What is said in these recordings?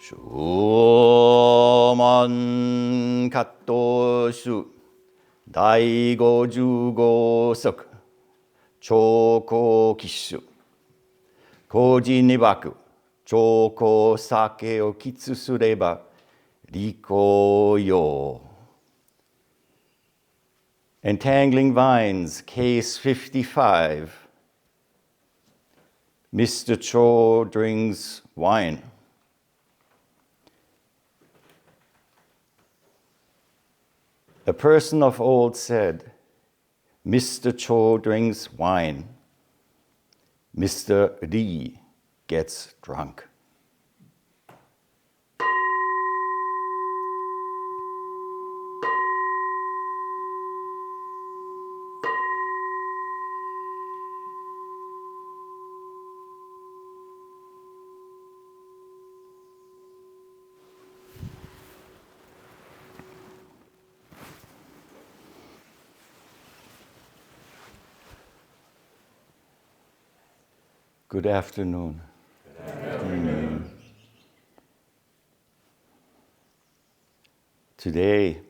Shoman Katto Shu Dai Gojugo Soku Choko Kishu Koji Nibaku Choko Sake o Kitsu Sureba Riko Yo. Entangling Vines, Case 55. Mr. Cho drinks wine. A person of old said, Mr. Cho drinks wine. Mr. Ri gets drunk. Good afternoon. Good afternoon. Today,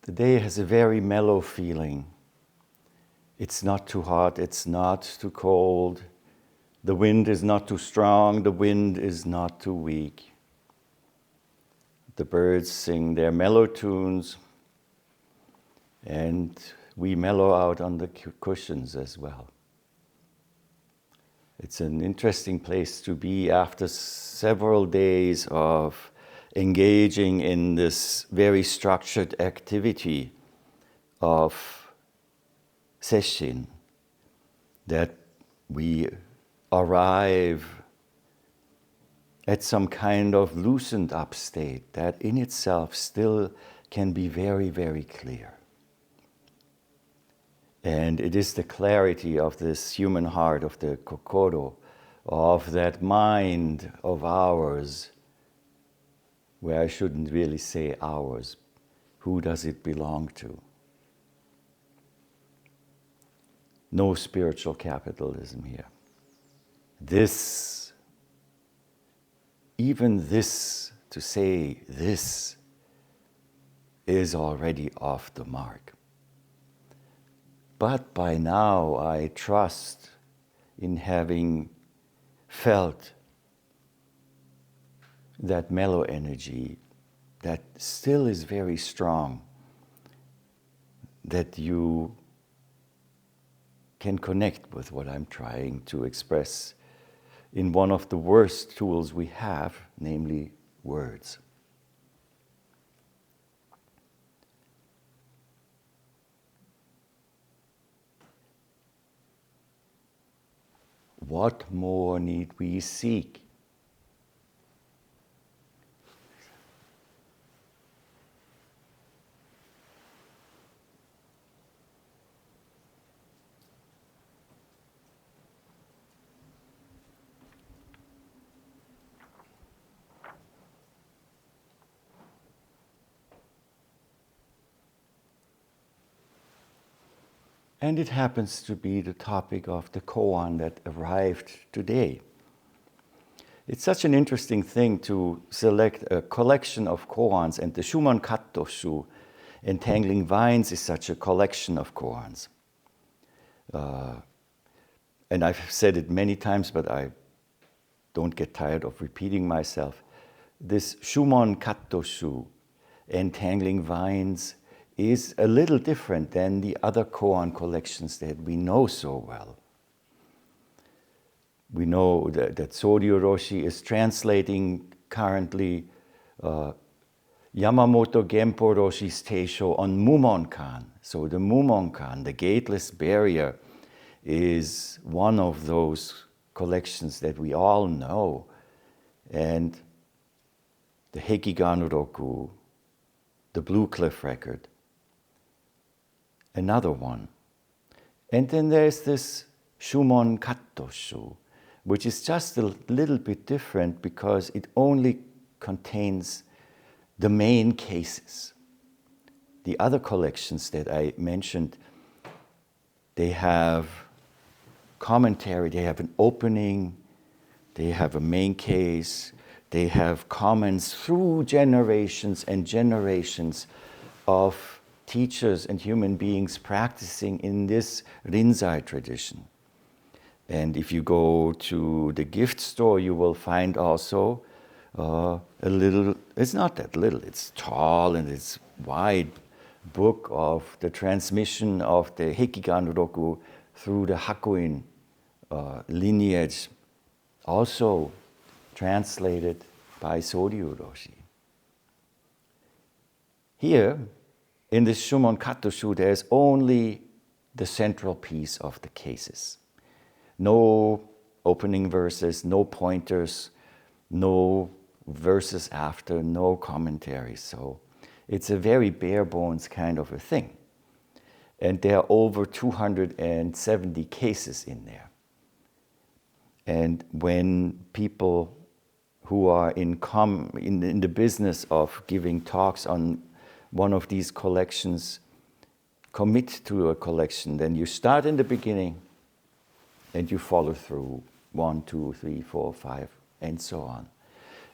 the day has a very mellow feeling. It's not too hot, it's not too cold. The wind is not too strong, the wind is not too weak. The birds sing their mellow tunes, and we mellow out on the cushions as well. It's an interesting place to be after several days of engaging in this very structured activity of Sesshin, that we arrive at some kind of loosened up state that in itself still can be very, very clear. And it is the clarity of this human heart, of the kokoro, of that mind of ours, where I shouldn't really say ours. Who does it belong to? No spiritual capitalism here. This, even this, to say this, is already off the mark. But by now I trust in having felt that mellow energy that still is very strong, that you can connect with what I'm trying to express in one of the worst tools we have, namely words. What more need we seek? And it happens to be the topic of the koan that arrived today. It's such an interesting thing to select a collection of koans, and the Shumon Kattoshu, Entangling Vines, is such a collection of koans. And I've said it many times, but I don't get tired of repeating myself. This Shumon Kattoshu, Entangling Vines, is a little different than the other koan collections that we know so well. We know that Chigan Roshi is translating currently Yamamoto Genpo Roshi's Teisho on Mumonkan. So the Mumonkan, the gateless barrier, is one of those collections that we all know. And the Hekigan Roku, the Blue Cliff Record, another one. And then there's this Shumon Kattoshu, which is just a little bit different because it only contains the main cases. The other collections that I mentioned, they have commentary, they have an opening, They have a main case. They have comments through generations and generations of teachers and human beings practicing in this Rinzai tradition. And if you go to the gift store, you will find also a little, it's not that little, it's tall and it's wide book of the transmission of the Hekigan Roku through the Hakuin lineage, also translated by Soryu Roshi. Here, in this Shumon Katoshu, there's only the central piece of the cases. No opening verses, no pointers, no verses after, no commentaries. So it's a very bare bones kind of a thing. And there are over 270 cases in there. And when people who are in the business of giving talks on one of these collections commit to a collection, then you start in the beginning and you follow through 1, 2, 3, 4, 5, and so on.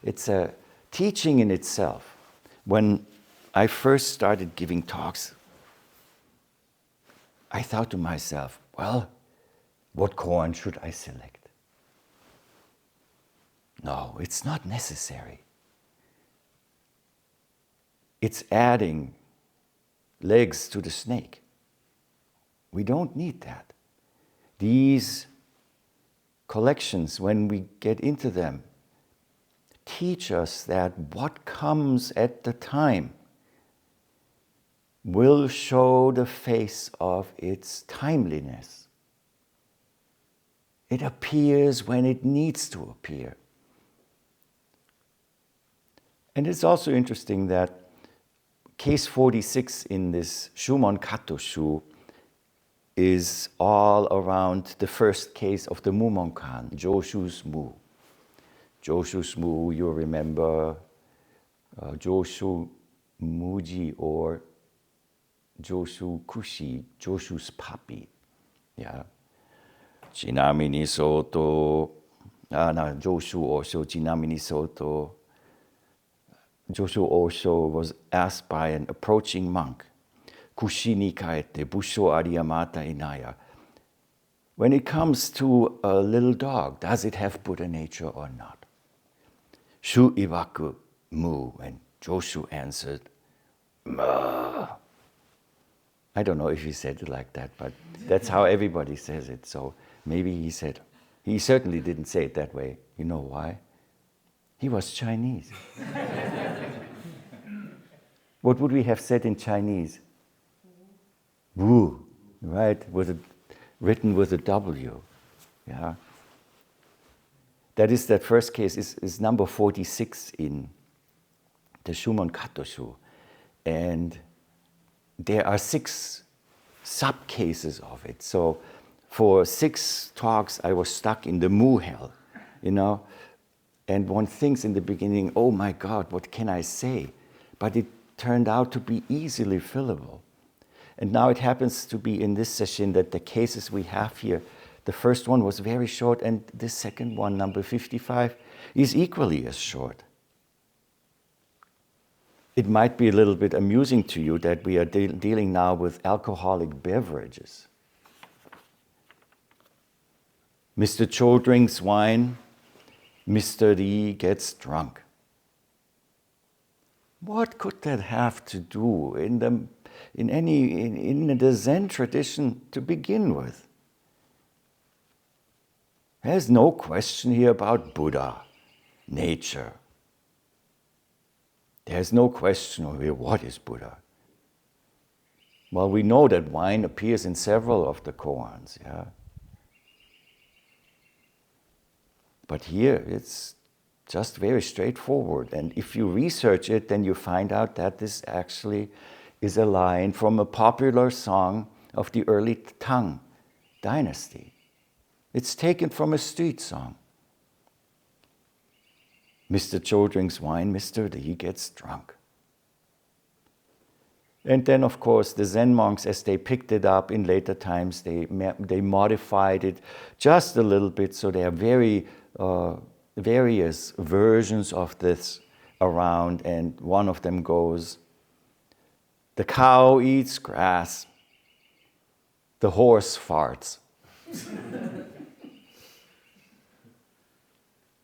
It's a teaching in itself. When I first started giving talks, I thought to myself, well, what koan should I select? No, it's not necessary. It's adding legs to the snake. We don't need that. These collections, when we get into them, teach us that what comes at the time will show the face of its timeliness. It appears when it needs to appear. And it's also interesting that case 46 in this Shumon Katoshu is all around the first case of the Mumonkan, Joshu's Mu. Joshu's Mu, you remember Joshu Muji or Joshu Kushi, Joshu's puppy. Yeah. Chinamini Soto, Joshu Osho, Chinamini Soto. Joshu Osho was asked by an approaching monk, Kushini kaete, busho ariyamata inaya. When it comes to a little dog, does it have Buddha nature or not? Shu iwaku mu, and Joshu answered, ma. I don't know if he said it like that, but that's how everybody says it. So maybe he certainly didn't say it that way. You know why? He was Chinese. What would we have said in Chinese? Wu, right? Written with a W. Yeah. That first case is number 46 in the Shumon Katoshu. And there are 6 sub-cases of it. So for 6 talks, I was stuck in the Mu hell, And one thinks in the beginning, oh my God, what can I say? But it turned out to be easily fillable. And now it happens to be in this session that the cases we have here, the first one was very short, and the second one, number 55, is equally as short. It might be a little bit amusing to you that we are dealing now with alcoholic beverages. Mr. Cho drinks wine, Mr. Lee gets drunk. What could that have to do in the Zen tradition to begin with? There's no question here about Buddha, nature. There's no question over what is Buddha. Well, we know that wine appears in several of the koans, yeah. But here it's just very straightforward. And if you research it, then you find out that this actually is a line from a popular song of the early Tang dynasty. It's taken from a street song. Mr. Cho drinks wine, Mr. Lee gets drunk. And then, of course, the Zen monks, as they picked it up in later times, they modified it just a little bit, so they are very various versions of this around, and one of them goes, the cow eats grass, the horse farts.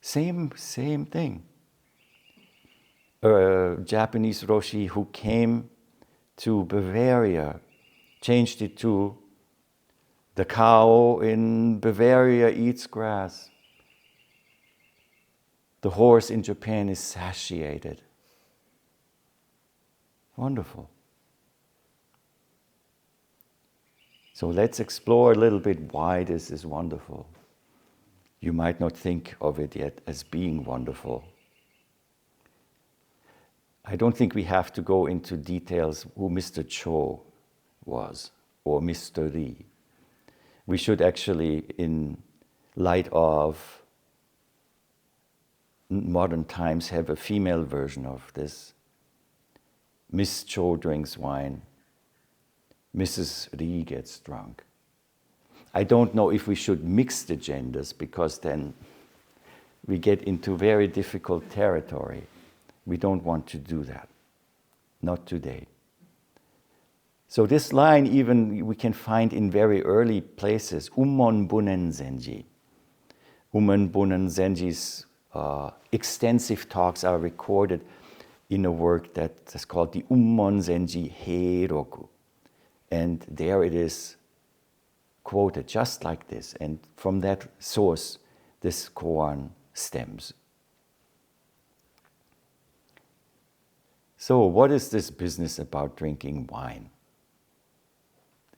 Same thing. A Japanese Roshi who came to Bavaria changed it to the cow in Bavaria eats grass. The horse in Japan is satiated. Wonderful. So let's explore a little bit why this is wonderful. You might not think of it yet as being wonderful. I don't think we have to go into details who Mr. Cho was or Mr. Ri. We should actually, in light of modern times, have a female version of this. Miss Cho drinks wine. Mrs. Ri gets drunk. I don't know if we should mix the genders, because then we get into very difficult territory. We don't want to do that. Not today. So this line even we can find in very early places. Ummon Bunen Zenji. Ummon Bunen Zenji's extensive talks are recorded in a work that is called the Ummon Zenji Heiroku. And there it is quoted just like this. And from that source, this koan stems. So what is this business about drinking wine?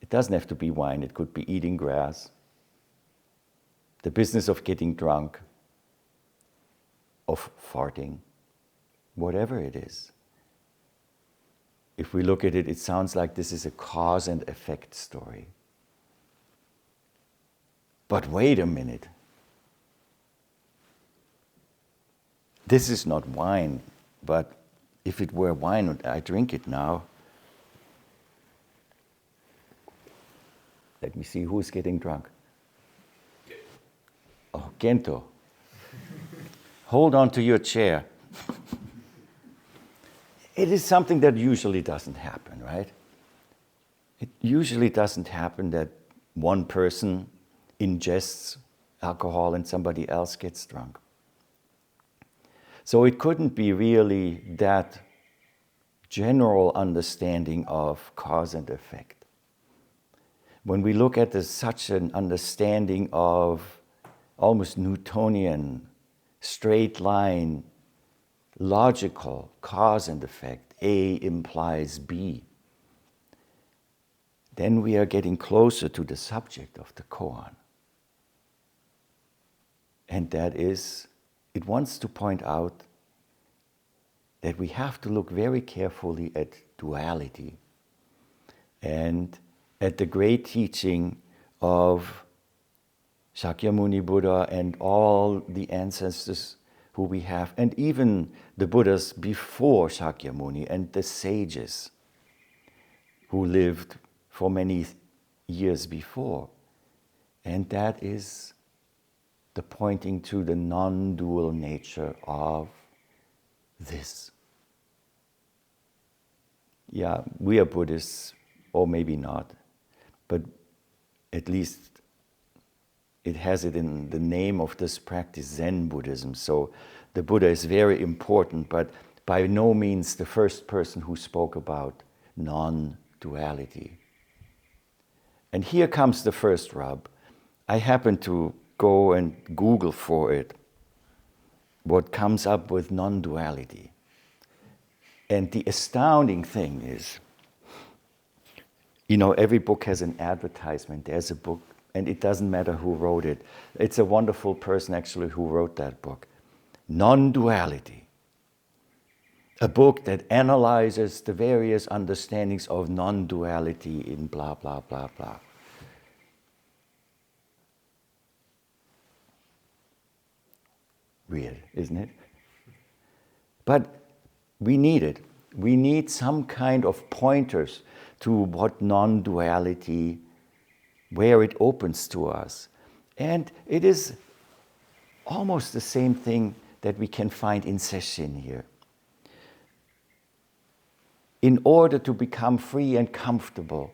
It doesn't have to be wine. It could be eating grass. The business of getting drunk, of farting, whatever it is. If we look at it, it sounds like this is a cause and effect story. But wait a minute. This is not wine, but if it were wine, I drink it now. Let me see who's getting drunk. Oh, Gento. Hold on to your chair. It is something that usually doesn't happen, right? It usually doesn't happen that one person ingests alcohol and somebody else gets drunk. So it couldn't be really that general understanding of cause and effect. When we look at such an understanding of almost Newtonian, straight line, logical cause and effect, A implies B, then we are getting closer to the subject of the koan. And that is, it wants to point out that we have to look very carefully at duality and at the great teaching of Shakyamuni Buddha and all the ancestors who we have, and even the Buddhas before Shakyamuni and the sages who lived for many years before. And that is the pointing to the non-dual nature of this. Yeah, we are Buddhists, or maybe not, but at least it has it in the name of this practice, Zen Buddhism. So the Buddha is very important, but by no means the first person who spoke about non-duality. And here comes the first rub. I happened to go and Google for it, what comes up with non-duality. And the astounding thing is, you know, every book has an advertisement. There's a book, and it doesn't matter who wrote it. It's a wonderful person actually who wrote that book. Non-duality. A book that analyzes the various understandings of non-duality in blah, blah, blah, blah. Weird, isn't it? But we need it. We need some kind of pointers to what non-duality, where it opens to us. And it is almost the same thing that we can find in Sesshin here. In order to become free and comfortable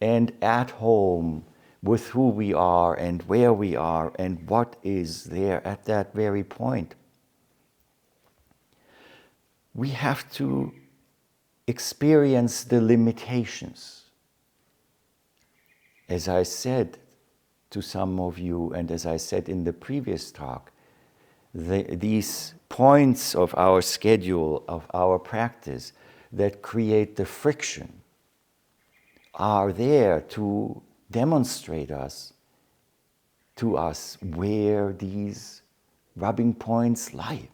and at home with who we are and where we are and what is there at that very point, we have to experience the limitations. As I said to some of you, and as I said in the previous talk, these points of our schedule, of our practice, that create the friction are there to demonstrate to us where these rubbing points lie.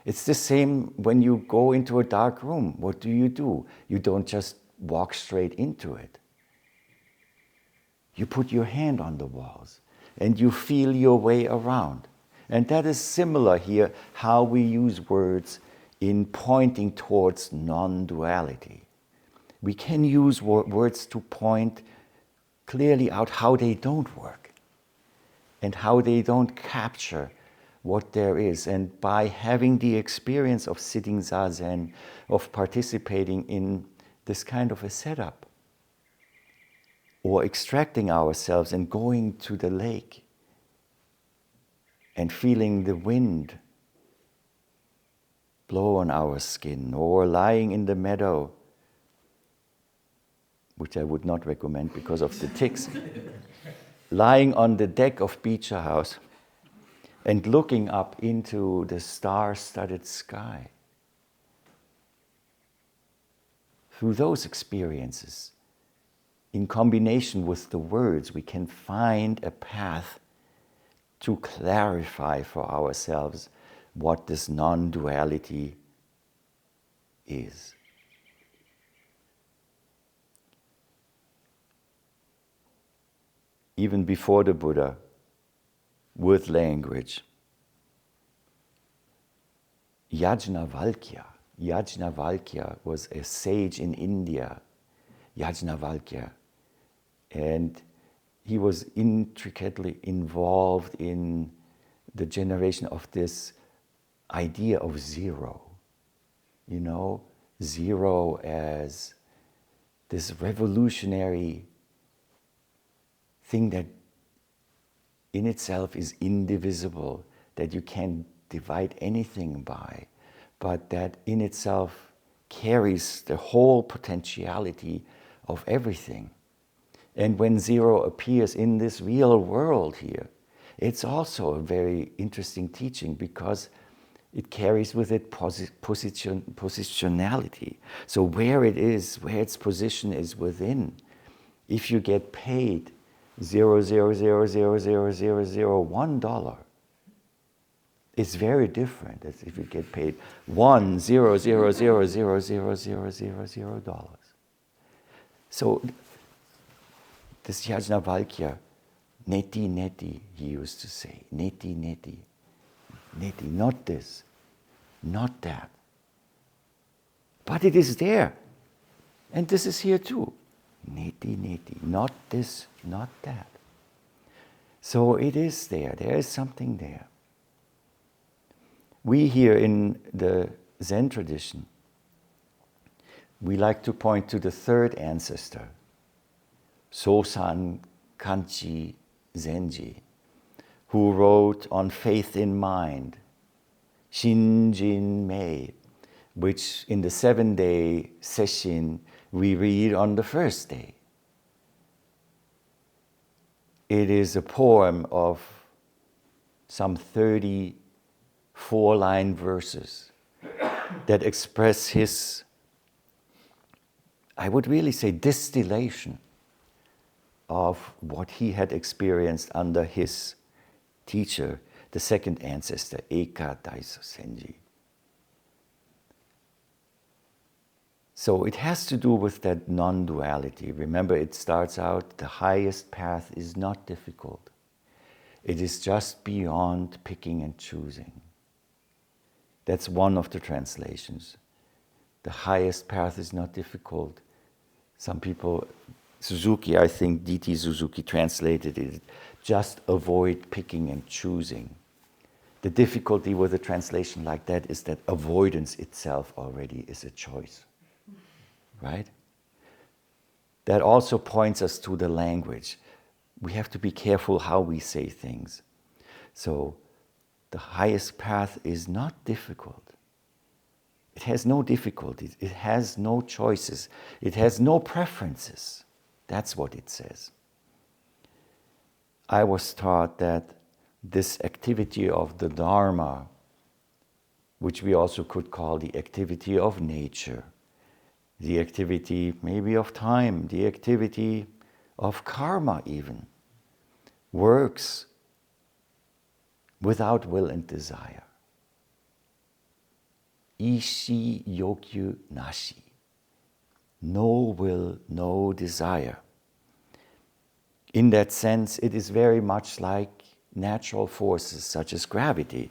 It's the same when you go into a dark room. What do? You don't just walk straight into it. You put your hand on the walls and you feel your way around. And that is similar here, how we use words in pointing towards non-duality. We can use words to point clearly out how they don't work and how they don't capture what there is. And by having the experience of sitting zazen, of participating in this kind of a setup, or extracting ourselves and going to the lake and feeling the wind blow on our skin, or lying in the meadow, which I would not recommend because of the ticks, lying on the deck of Beecher House and looking up into the star-studded sky. Through those experiences, in combination with the words, we can find a path to clarify for ourselves what this non-duality is. Even before the Buddha, with language, Yajnavalkya was a sage in India, Yajnavalkya, and he was intricately involved in the generation of this idea of zero. You know, zero as this revolutionary thing that in itself is indivisible, that you can't divide anything by, but that in itself carries the whole potentiality of everything. And when zero appears in this real world here, it's also a very interesting teaching because it carries with it positionality. So where it is, where its position is within, if you get paid $0.0000001, it's very different as if you get paid $1,000,000,000. So this Yajnavalkya, neti neti, he used to say, neti neti, neti, not this, not that. But it is there. And this is here too. Neti neti, not this, not that. So it is there. There is something there. We here in the Zen tradition, we like to point to the third ancestor, Sosan Kanchi Zenji, who wrote on Faith in Mind, Shinjin Mei, which in the 7-day Sesshin we read on the first day. It is a poem of some 34-line verses that express his, I would really say, distillation of what he had experienced under his teacher, the second ancestor, Eka Daiso Senji. So it has to do with that non-duality. Remember, it starts out, the highest path is not difficult. It is just beyond picking and choosing. That's one of the translations. The highest path is not difficult. Some people, Suzuki, I think D.T. Suzuki translated it, just avoid picking and choosing. The difficulty with a translation like that is that avoidance itself already is a choice, right? That also points us to the language. We have to be careful how we say things. So the highest path is not difficult. It has no difficulties. It has no choices. It has no preferences. That's what it says. I was taught that this activity of the Dharma, which we also could call the activity of nature, the activity maybe of time, the activity of karma even, works without will and desire. Ishi yokyu nashi. No will, no desire. In that sense, it is very much like natural forces such as gravity.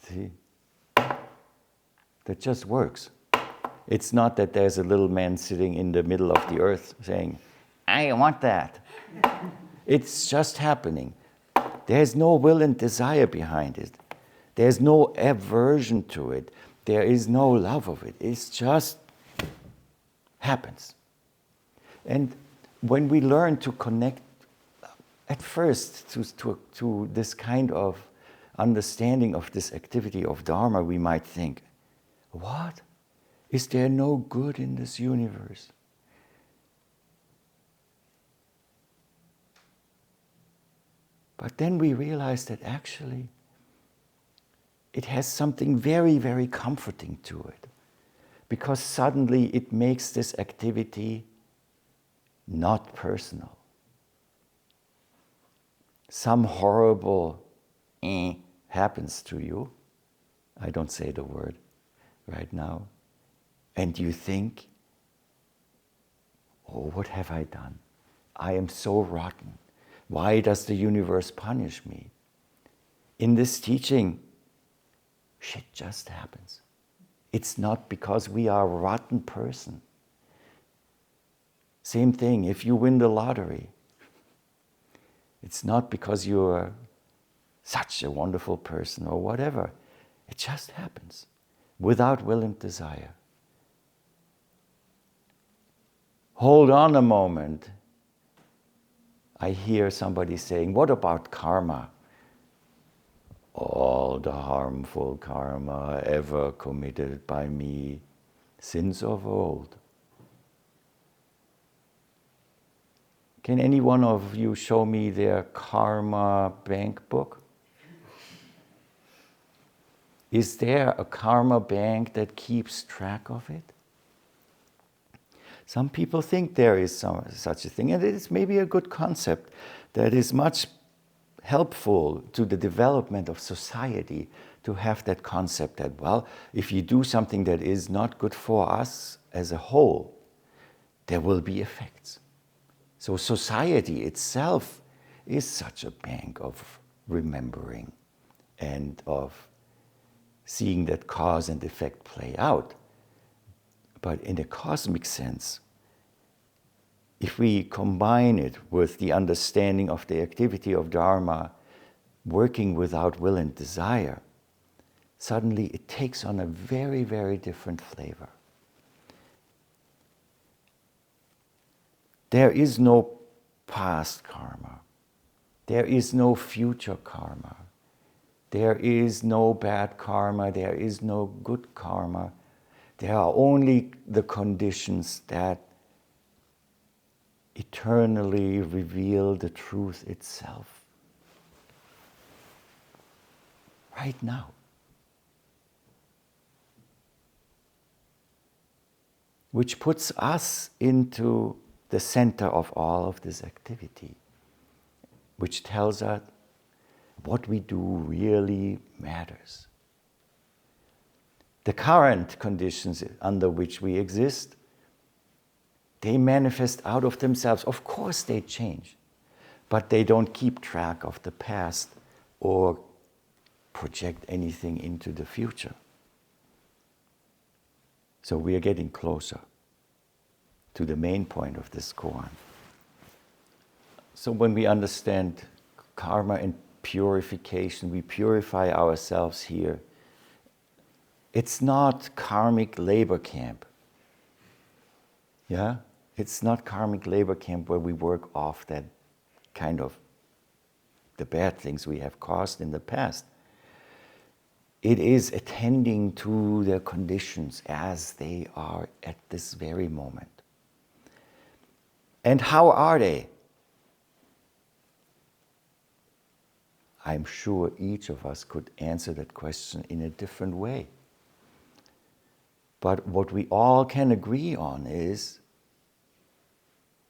See? That just works. It's not that there's a little man sitting in the middle of the earth saying, I want that. It's just happening. There's no will and desire behind it. There's no aversion to it. There is no love of it. It just happens. And when we learn to connect at first to this kind of understanding of this activity of Dharma, we might think, what? Is there no good in this universe? But then we realize that actually it has something very, very comforting to it. Because suddenly it makes this activity not personal. Some horrible happens to you. I don't say the word right now. And you think, oh, what have I done? I am so rotten. Why does the universe punish me? In this teaching, shit just happens. It's not because we are a rotten person. Same thing, if you win the lottery, it's not because you're such a wonderful person or whatever. It just happens without will and desire. Hold on a moment. I hear somebody saying, what about karma? All the harmful karma ever committed by me since of old. Can any one of you show me their karma bank book? Is there a karma bank that keeps track of it? Some people think there is such a thing, and it is maybe a good concept that is much helpful to the development of society to have that concept that, well, if you do something that is not good for us as a whole, there will be effects. So society itself is such a bank of remembering and of seeing that cause and effect play out. But in a cosmic sense, if we combine it with the understanding of the activity of Dharma, working without will and desire, suddenly it takes on a very, very different flavor. There is no past karma. There is no future karma. There is no bad karma. There is no good karma. There are only the conditions that eternally reveal the truth itself. Right now. Which puts us into the center of all of this activity, which tells us what we do really matters. The current conditions under which we exist, they manifest out of themselves. Of course they change, but they don't keep track of the past or project anything into the future. So we are getting closer to the main point of this koan. So when we understand karma and purification, we purify ourselves here. It's not karmic labor camp. Yeah? It's not karmic labor camp where we work off that kind of the bad things we have caused in the past. It is attending to the conditions as they are at this very moment. And how are they? I'm sure each of us could answer that question in a different way. But what we all can agree on is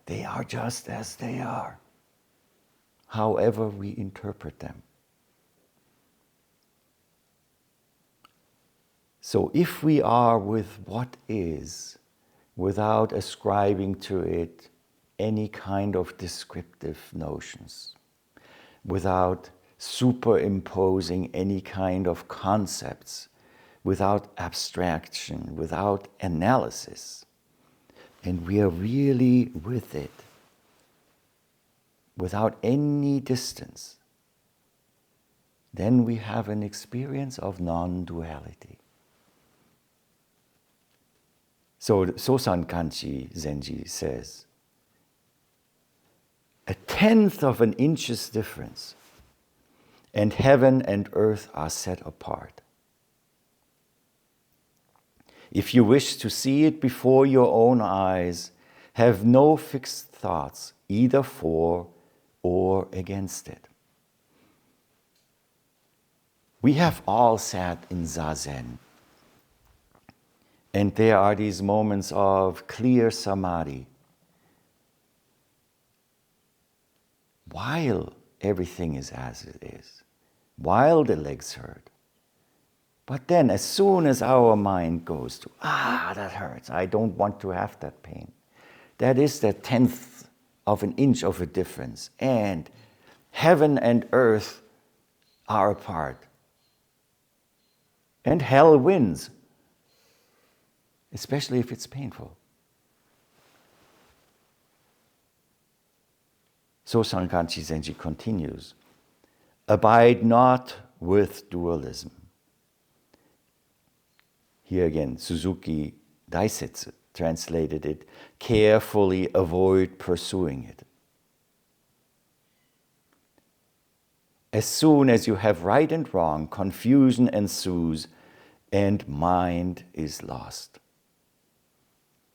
they are just as they are, however we interpret them. So if we are with what is, without ascribing to it any kind of descriptive notions, without superimposing any kind of concepts, without abstraction, without analysis, and we are really with it, without any distance, then we have an experience of non-duality. So Sosan Kanchi Zenji says, 1/10 of an inch's difference, and heaven and earth are set apart. If you wish to see it before your own eyes, have no fixed thoughts, either for or against it. We have all sat in Zazen, and there are these moments of clear samadhi, while everything is as it is, while the legs hurt. But then as soon as our mind goes to, that hurts, I don't want to have that pain. That is the 1/10 of an inch of a difference. And heaven and earth are apart. And hell wins, especially if it's painful. So Sankanchi Zenji continues, abide not with dualism. Here again, Suzuki Daisetsu translated it, carefully avoid pursuing it. As soon as you have right and wrong, confusion ensues and mind is lost.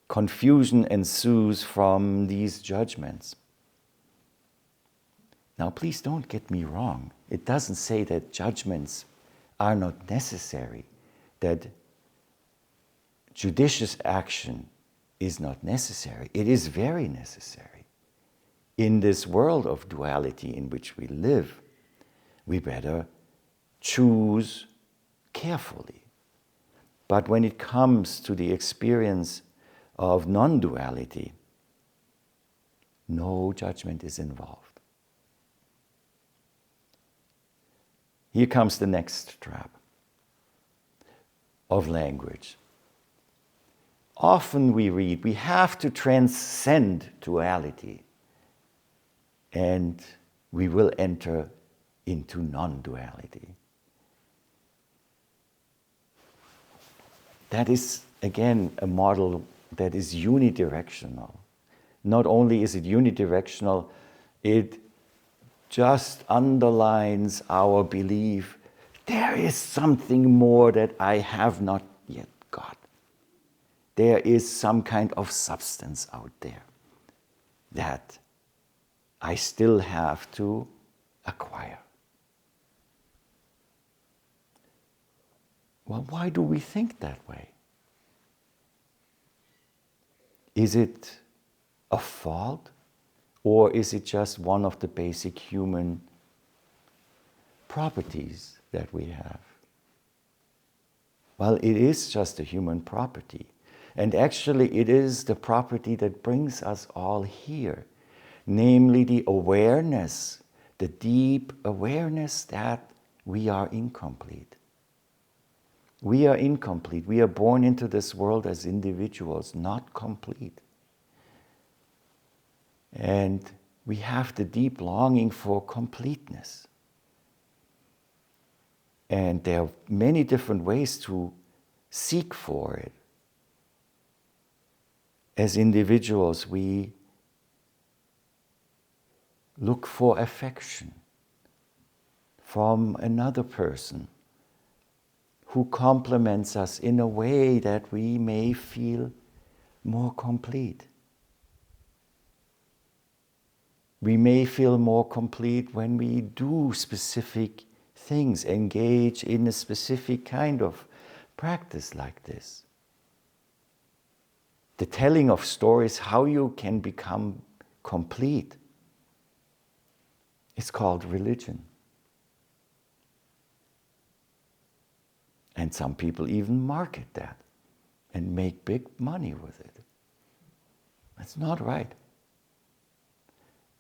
Confusion ensues from these judgments. Now, please don't get me wrong. It doesn't say that judgments are not necessary, that judicious action is not necessary. It is very necessary. In this world of duality in which we live, we better choose carefully. But when it comes to the experience of non-duality, no judgment is involved. Here comes the next trap of language. Often we read, we have to transcend duality and we will enter into non-duality. That is, again, a model that is unidirectional. Not only is it unidirectional, it just underlines our belief there is something more that I have not yet got. There is some kind of substance out there that I still have to acquire. Well, why do we think that way? Is it a fault, or is it just one of the basic human properties that we have? Well, it is just a human property. And actually, it is the property that brings us all here, namely the awareness, the deep awareness that we are incomplete. We are incomplete. We are born into this world as individuals, not complete. And we have the deep longing for completeness. And there are many different ways to seek for it. As individuals, we look for affection from another person who complements us in a way that we may feel more complete. We may feel more complete when we do specific things, engage in a specific kind of practice like this. The telling of stories, how you can become complete, is called religion. And some people even market that and make big money with it. That's not right.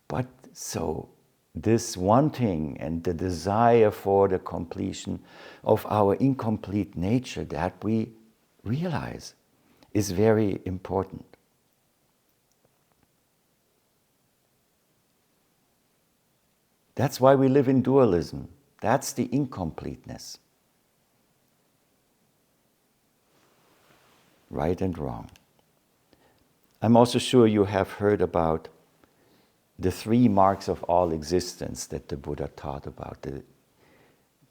But so this wanting and the desire for the completion of our incomplete nature that we realize is very important. That's why we live in dualism. That's the incompleteness. Right and wrong. I'm also sure you have heard about the 3 marks of all existence that the Buddha taught about, the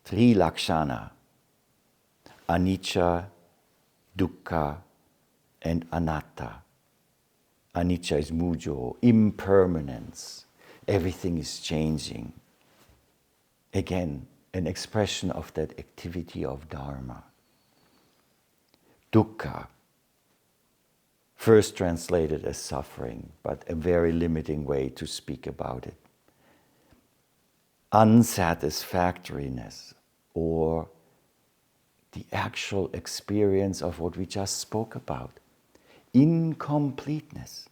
3 lakshana, anicca, dukkha, and anatta. Anicca is mujo, impermanence. Everything is changing. Again, an expression of that activity of dharma. Dukkha, first translated as suffering, but a very limiting way to speak about it. Unsatisfactoriness, or the actual experience of what we just spoke about. Incompleteness.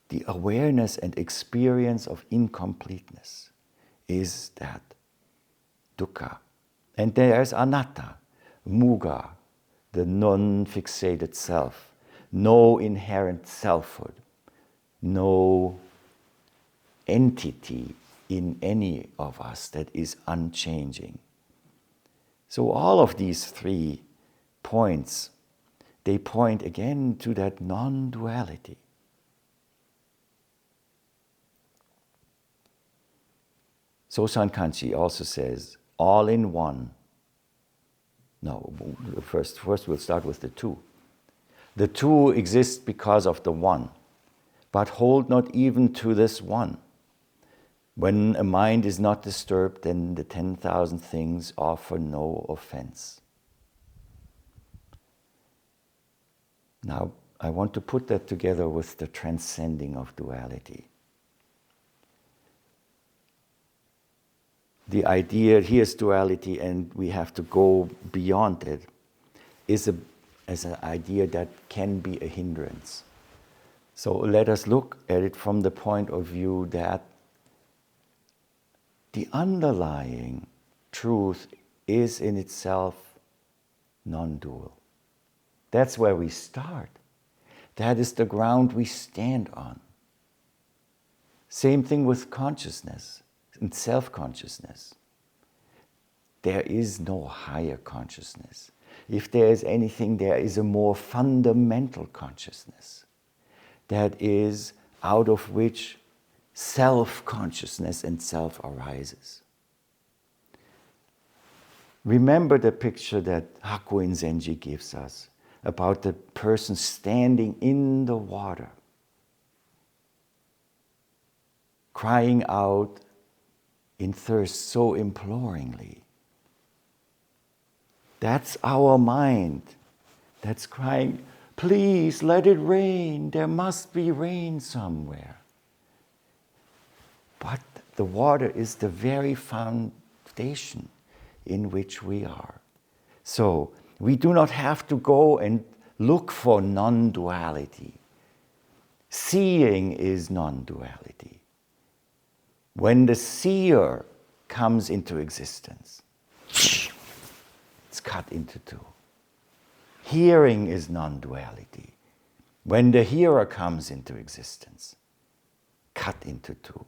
The awareness and experience of incompleteness is that dukkha. And there's anatta, muga, the non-fixated self, no inherent selfhood, no entity in any of us that is unchanging. So all of these 3 points, they point again to that non-duality. Sosan Kanchi also says, all in one. No, first we'll start with the 2. The 2 exist because of the 1, but hold not even to this 1. When a mind is not disturbed, then the 10,000 things offer no offense. Now, I want to put that together with the transcending of duality. The idea, here's duality and we have to go beyond it, is an idea that can be a hindrance. So let us look at it from the point of view that the underlying truth is in itself non-dual. That's where we start. That is the ground we stand on. Same thing with consciousness and self-consciousness. There is no higher consciousness. If there is anything, there is a more fundamental consciousness that is out of which self-consciousness and self arises. Remember the picture that Hakuin Zenji gives us about the person standing in the water, crying out in thirst so imploringly. That's our mind that's crying, please let it rain, there must be rain somewhere. But the water is the very foundation in which we are. So we do not have to go and look for non-duality. Seeing is non-duality. When the seer comes into existence, it's cut into 2. Hearing is non-duality. When the hearer comes into existence, cut into two.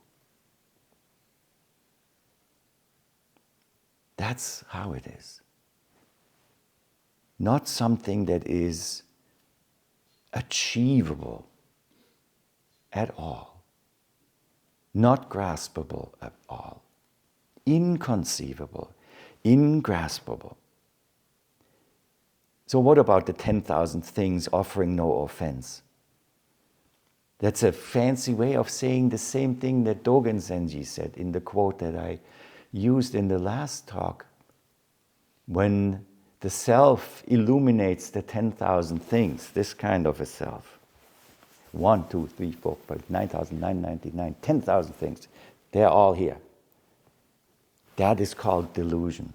That's how it is. Not something that is achievable at all. Not graspable at all. Inconceivable. Ingraspable. So what about the 10,000 things offering no offense? That's a fancy way of saying the same thing that Dogen Zenji said in the quote that I used in the last talk. When the self illuminates the 10,000 things, this kind of a self. 1, 2, 3, 4, 5, 9,999, 10,000 things. They're all here. That is called delusion.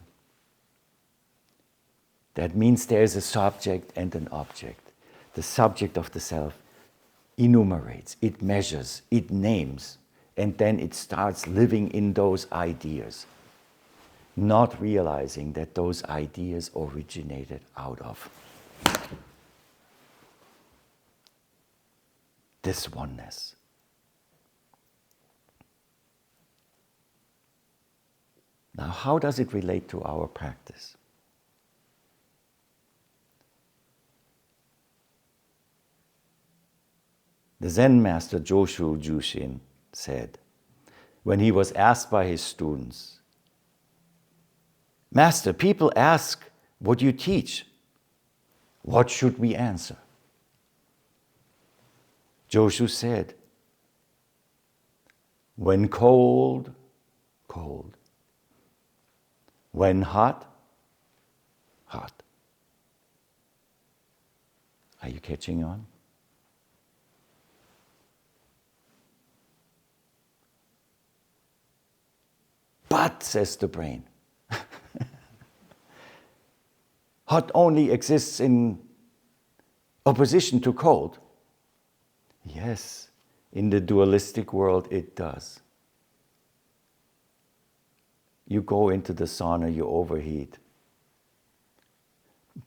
That means there is a subject and an object. The subject of the self enumerates, it measures, it names, and then it starts living in those ideas, not realizing that those ideas originated out of this oneness. Now, how does it relate to our practice? The Zen master Joshu Jushin said, when he was asked by his students, "Master, people ask what you teach. What should we answer?" Joshu said, "When cold, cold. When hot, hot." Are you catching on? But, says the brain, hot only exists in opposition to cold. Yes, in the dualistic world it does. You go into the sauna, you overheat.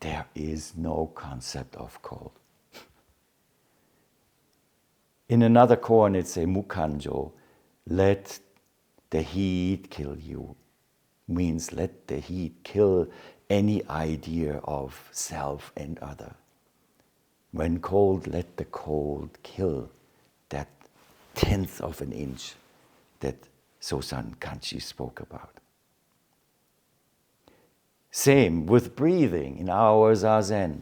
There is no concept of cold. In another koan it's a mukanjo, let the heat kill you. Means let the heat kill any idea of self and other. When cold, let the cold kill that 1/10 of an inch that Sosan Kanchi spoke about. Same with breathing in our Zazen.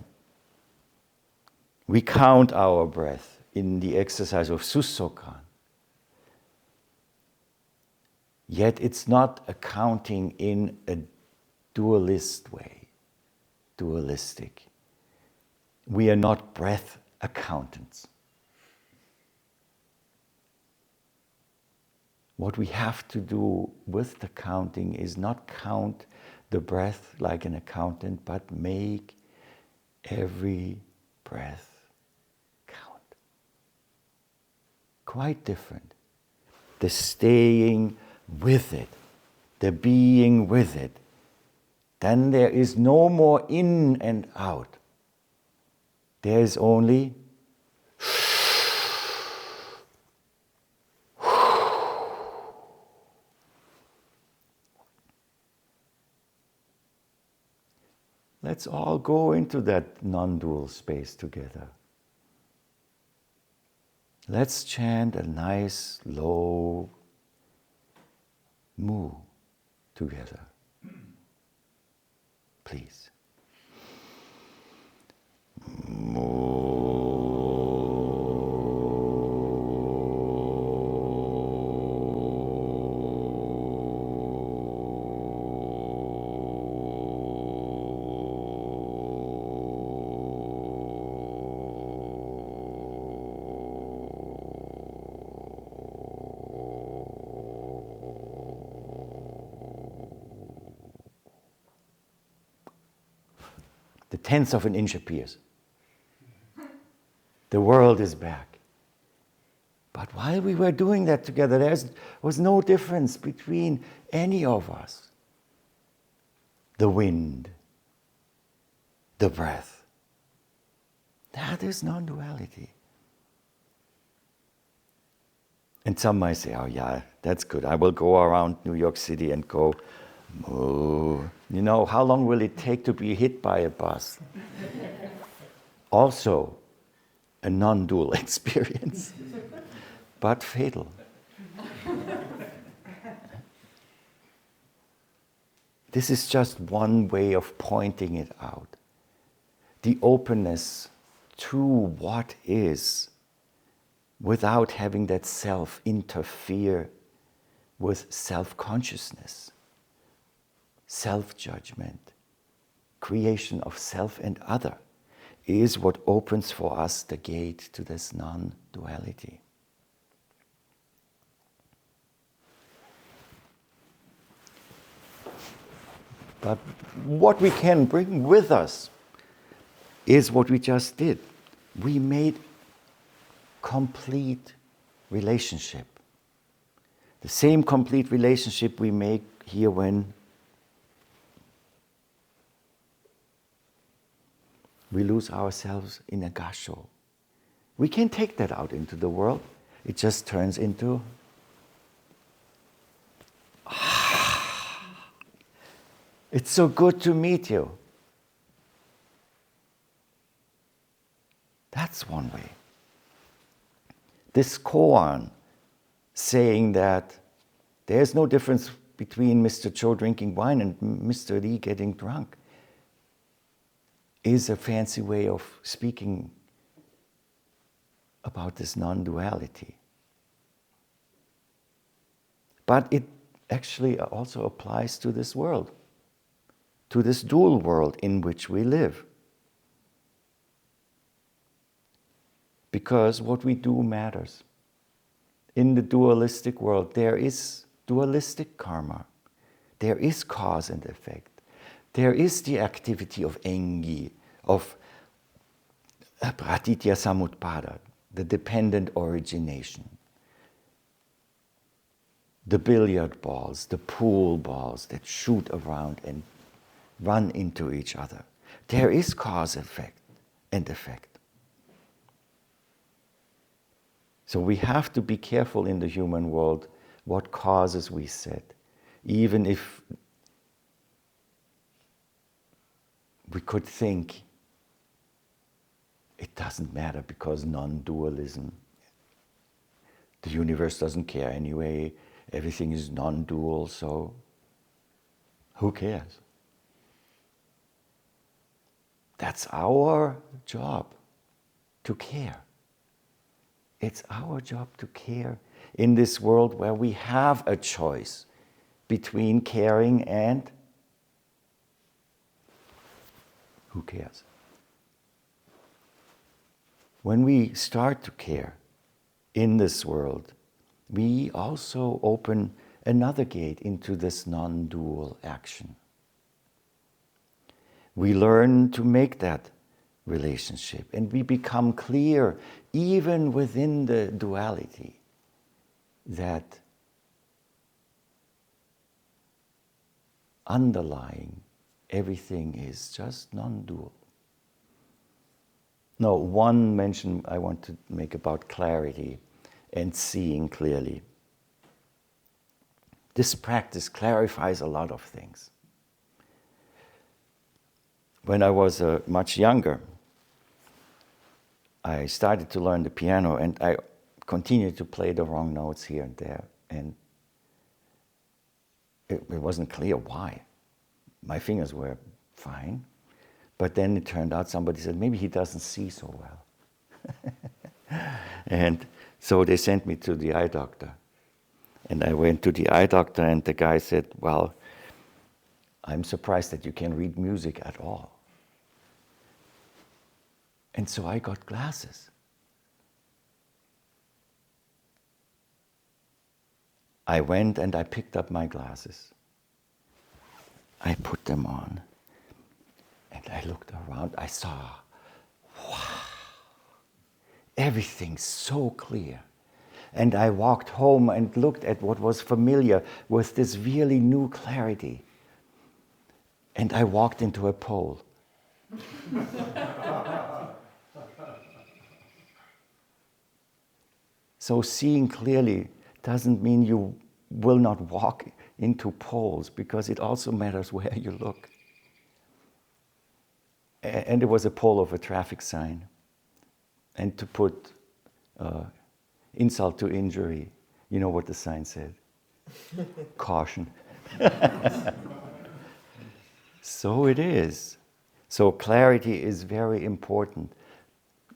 We count our breath in the exercise of Sussokan. Yet it's not accounting in a dualist way, dualistic. We are not breath accountants. What we have to do with the counting is not count the breath like an accountant, but make every breath count. Quite different. The staying with it, the being with it. Then there is no more in and out. There is only let's all go into that non-dual space together. Let's chant a nice, low mu together. Please. The 1/10 of an inch appears. The world is back. But while we were doing that together, there was no difference between any of us. The wind, the breath. That is non-duality. And some might say, oh yeah, that's good. I will go around New York City and go, moo. You know, how long will it take to be hit by a bus? Also, a non-dual experience, but fatal. This is just one way of pointing it out. The openness to what is, without having that self interfere with self-consciousness, self-judgment, creation of self and other, is what opens for us the gate to this non-duality. But what we can bring with us is what we just did. We made complete relationship. The same complete relationship we make here when we lose ourselves in a gasho. We can take that out into the world. It just turns into it's so good to meet you. That's one way. This koan saying that there's no difference between Mr. Cho drinking wine and Mr. Lee getting drunk is a fancy way of speaking about this non-duality. But it actually also applies to this world, to this dual world in which we live. Because what we do matters. In the dualistic world, there is dualistic karma. There is cause and effect. There is the activity of engi, of pratitya samutpada, the dependent origination. The billiard balls, the pool balls that shoot around and run into each other. There is cause effect and effect. So we have to be careful in the human world what causes we set, even if we could think it doesn't matter because non-dualism, the universe doesn't care anyway, everything is non-dual, so who cares? That's our job, to care. It's our job to care in this world where we have a choice between caring and who cares? When we start to care in this world, we also open another gate into this non-dual action. We learn to make that relationship and we become clear, even within the duality, that underlying everything is just non-dual. No, one mention I want to make about clarity and seeing clearly. This practice clarifies a lot of things. When I was much younger, I started to learn the piano and I continued to play the wrong notes here and there. And it wasn't clear why. My fingers were fine. But then it turned out somebody said, maybe he doesn't see so well. And so they sent me to the eye doctor. And I went to the eye doctor and the guy said, well, I'm surprised that you can read music at all. And so I got glasses. I went and I picked up my glasses. I put them on. And I looked around. I saw, wow, everything's so clear. And I walked home and looked at what was familiar with this really new clarity. And I walked into a pole. So seeing clearly doesn't mean you will not walk into poles, because it also matters where you look. And it was a pole of a traffic sign. And to put insult to injury, you know what the sign said? Caution. So it is. So clarity is very important.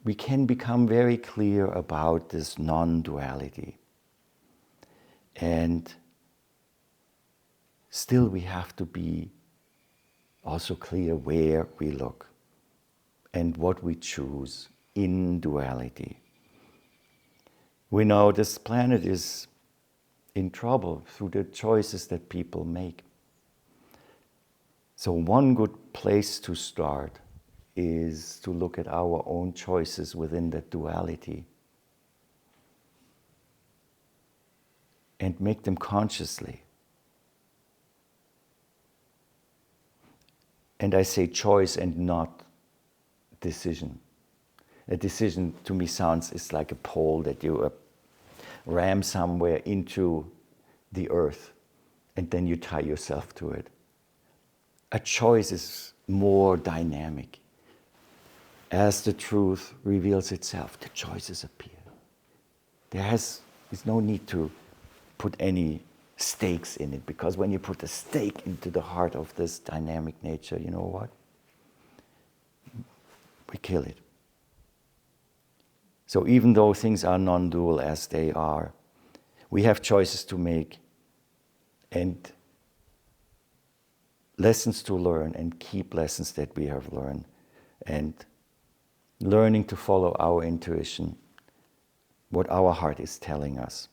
We can become very clear about this non-duality. And still we have to be also clear where we look and what we choose in duality. We know this planet is in trouble through the choices that people make. So one good place to start is to look at our own choices within that duality and make them consciously. And I say choice and not decision. A decision to me sounds is like a pole that you ram somewhere into the earth and then you tie yourself to it. A choice is more dynamic. As the truth reveals itself, the choices appear. There's no need to put any stakes in it, because when you put a stake into the heart of this dynamic nature, you know what? We kill it. So even though things are non-dual as they are, we have choices to make and lessons to learn, and keep lessons that we have learned, and learning to follow our intuition, what our heart is telling us.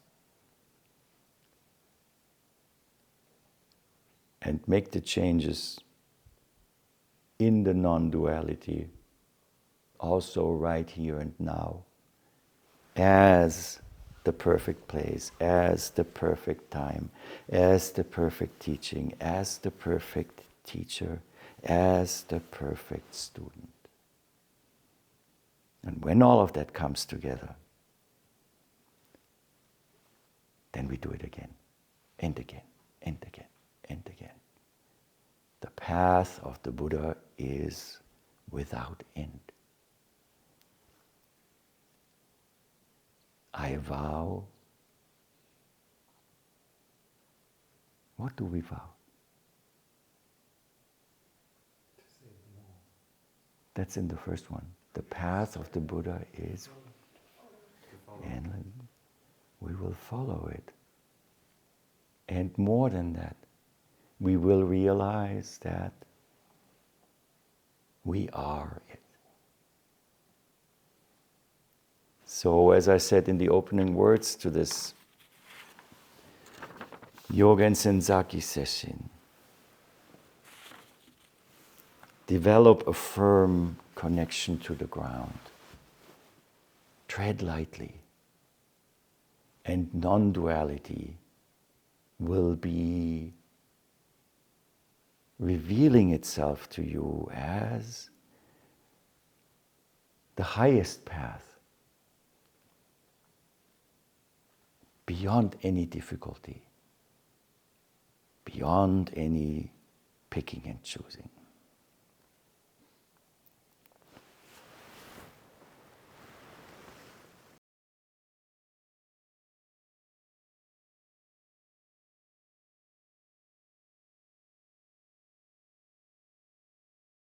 And make the changes in the non-duality also right here and now, as the perfect place, as the perfect time, as the perfect teaching, as the perfect teacher, as the perfect student. And when all of that comes together, then we do it again, and again, and again, and again. The path of the Buddha is without end. I vow. What do we vow? That's in the first one. The path of the Buddha is, and we will follow it. And more than that, we will realize that we are it. So, as I said in the opening words to this Nyogen Senzaki Sesshin, develop a firm connection to the ground. Tread lightly, and non-duality will be revealing itself to you as the highest path, beyond any difficulty, beyond any picking and choosing.